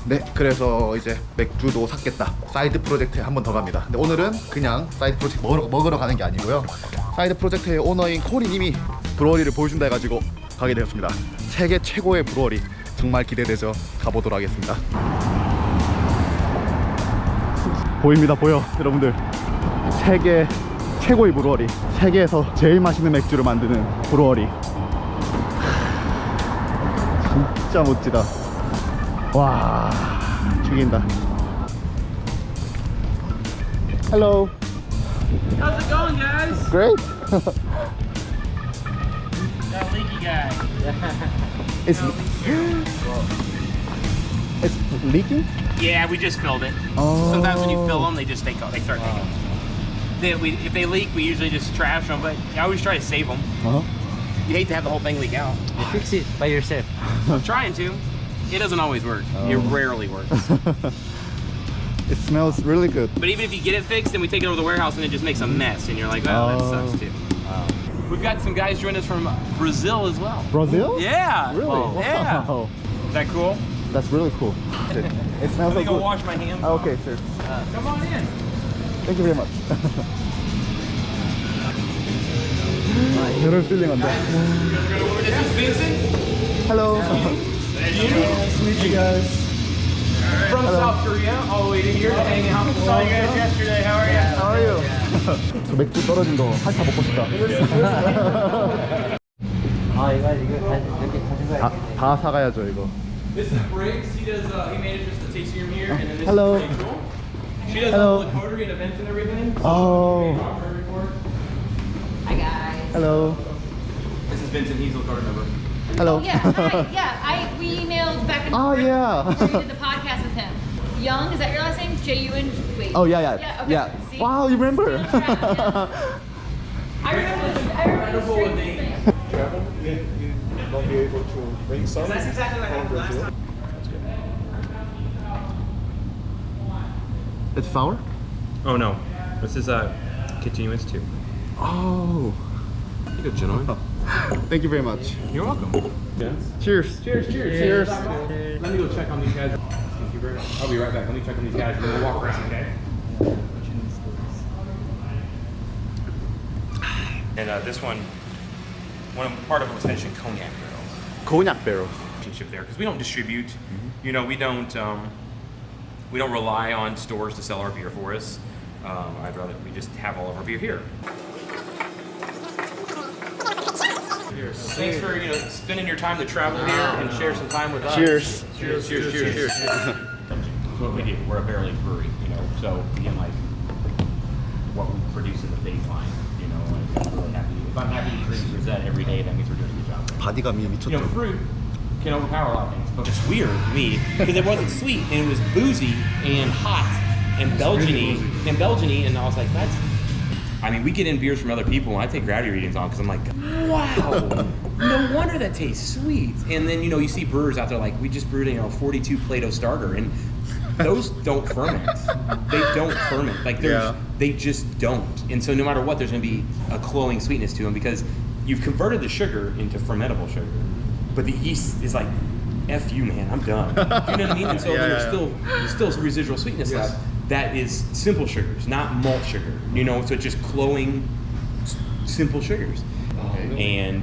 네, 그래서 이제 맥주도 샀겠다. 사이드 프로젝트에 한 번 더 갑니다. 근데 오늘은 그냥 사이드 프로젝트 먹으러 가는 게 아니고요. 사이드 프로젝트의 오너인 코리님이 브루어리를 보여준다 해가지고 가게 되었습니다. 세계 최고의 브루어리, 정말 기대되죠. 가보도록 하겠습니다. 보입니다, 보여 여러분들. 세계 최고의 브루어리, 세계에서 제일 맛있는 맥주를 만드는 브루어리. 진짜 멋지다. 와, 죽인다. Hello. How's it going, guys? Great. That leaky guy. It's leaking? Yeah, we just filled it. Oh. Sometimes when you fill them, they just start taking. If they leak, we usually just trash them, but I always try to save them. Uh-huh. You hate to have the whole thing leak out. You fix it by yourself. I'm trying to. It doesn't always work. It rarely works. It smells really good. But even if you get it fixed, then we take it over to the warehouse and it just makes a mess, and you're like, oh, that sucks too. We've got some guys joining us from Brazil as well. Brazil? Yeah. Really? Oh, yeah. Wow. Is that cool? That's really cool. It smells Let me so go good. wash my hands. Okay, sir. Come on in. Thank you very much. Better feeling on that. This is Vincent. Hello. Nice to meet you guys. From South Korea, all the way to here to hang out. Saw you guys yesterday. How are you? How are you? 저 맥주 떨어진 거 핥아 먹고 싶다. 아 이거 이렇게 가진 거야. 다 사가야죠 이거. This is Briggs. He does. He manages the tasting room here, and then this Hello. is Rachel. She does Hello. all the coterie and events and everything. Oh. Hi guys. Hello. This is Vincent. He's a coterie member. Hello. Yeah, hi. Yeah, we emailed back and Oh, forth. yeah. We did the podcast with him. Young, is that your last name? J-U-N? Wait. Oh yeah. Okay. See? Wow, you remember? Still trapped, yeah. I remember the Wonderful strangest name. thing. Travel, you not be able to bring some That's exactly what happened last time. It's sour? Oh no, this is continuous too. Oh. You good, gentlemen. Thank you very much. You're welcome. Yes. Cheers. Cheers, cheers. Cheers. Let me go check on these guys. Thank you very much. I'll be right back. Let me check on these guys and then we'll walk around, okay? And this one part of it was finished in cognac barrels. Cognac barrels. Relationship there because we don't distribute. You know, we don't rely on stores to sell our beer for us. I'd rather we just have all of our beer here. Thanks for spending your time to travel here and share some time with us. Cheers. Cheers, cheers, cheers, cheers. That's what we do. We're a barrel aged brewery, So again, like what we produce in the baseline, like I'm really happy. If I'm happy to drink Rosette every day, that means we're doing a good job. 바디감이 미쳤죠. Fruit can overpower a lot of things, but it's weird to me because it wasn't sweet and it was boozy and hot and Belgian-y and I was like, that's. I mean, we get in beers from other people and I take gravity readings on because I'm like, wow, no wonder that tastes sweet. And then you see brewers out there like, we just brewed a 42 Plato starter and those don't ferment. They don't ferment. Like they just don't. And so no matter what, there's going to be a cloying sweetness to them because you've converted the sugar into fermentable sugar. But the yeast is like, F you, man, I'm done. You know what I mean? And so there's still some residual sweetness left. That is simple sugars, not malt sugar. So it's just cloying simple sugars. And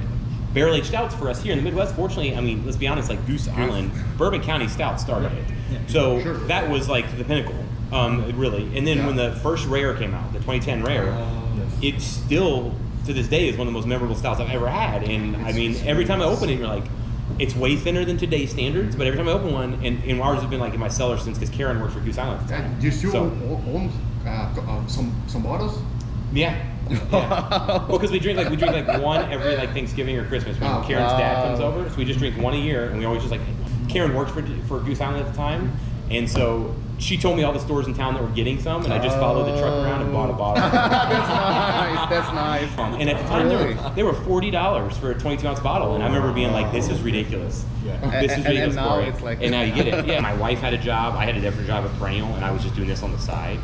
barrel aged stouts for us here in the Midwest, fortunately, I mean, let's be honest, like Goose Island, Bourbon County Stout started it. So that was like the pinnacle, really. And then when the first Rare came out, the 2010 Rare, it still, to this day, is one of the most memorable stouts I've ever had. And I mean, every time I open it, you're like, it's way thinner than today's standards, but every time I open one, and ours has been like in my cellar since, because Karen works for Goose Island at the time. You still So- own some bottles? Yeah. Well, because we drink like one every like Thanksgiving or Christmas when Karen's dad comes over. So we just drink one a year, and we always just like. Karen worked for Goose Island at the time, and so she told me all the stores in town that were getting some, and I just followed the truck around and bought a bottle. That's nice. And at the time, they were $40 for a 22-ounce bottle, and I remember being like, "This is ridiculous. This is ridiculous." And now Corey. it's like- and now you get it. Yeah, my wife had a job. I had a different job at Perennial, and I was just doing this on the side.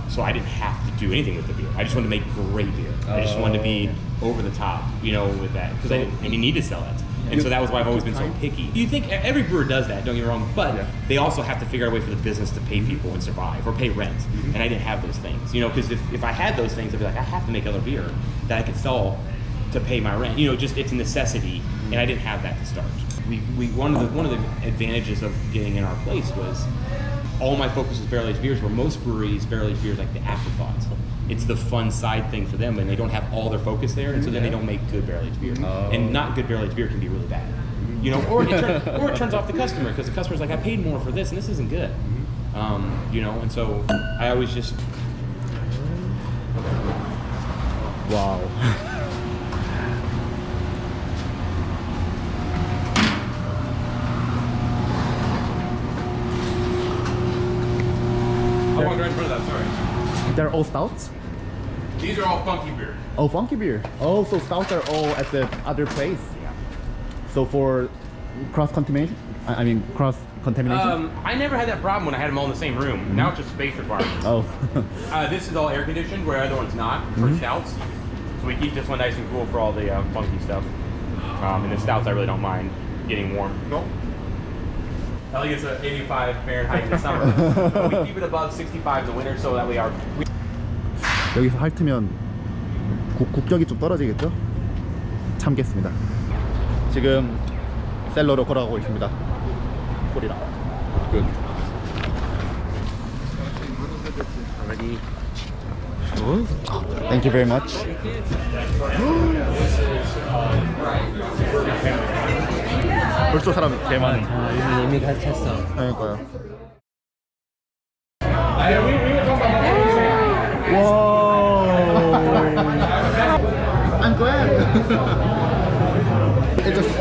So I didn't have to do anything with the beer. I just wanted to make great beer. I just wanted to be over the top, with that, because and you need to sell it. And so that was why I've always been so picky. You think every brewer does that, don't get me wrong, but Yeah. they also have to figure out a way for the business to pay people and survive or pay rent. And I didn't have those things, you know, because if I had those things, I'd be like, I have to make other beer that I could sell to pay my rent. You know, just it's a necessity, and I didn't have that to start. We one of the advantages of getting in our place was all my focus was barrel aged beers. Where most breweries barrel aged beers like the afterthought. It's the fun side thing for them, and they don't have all their focus there, and so then they don't make good barrel aged beer. And not good barrel aged beer can be really bad, you know, or it turns off the customer because the customer's like, I paid more for this, and this isn't good, you know. And so I always just 와우. I walked right in front of that. Sorry. They're all stouts? These are all funky beer. Oh, funky beer. Oh, so stouts are all at the other place. So for cross-contamination? I mean, cross-contamination? I never had that problem when I had them all in the same room. Now it's just space requirements. Oh. This is all air conditioned, where the other one's not for stouts. So we keep this one nice and cool for all the funky stuff. And the stouts, I really don't mind getting warm. Nope. I think it's 85 Fahrenheit in the summer. But we keep it above 65 in the winter, so that way our 여기서 핥으면 국격이 좀 떨어지겠죠? 참겠습니다. 지금 셀러로 걸어가고 있습니다. 콜이랑. Good. Already. Thank you very much. 벌써 사람 개 많네. 이미 갇혔어. 그러니까요. Whoa! I'm glad. It just.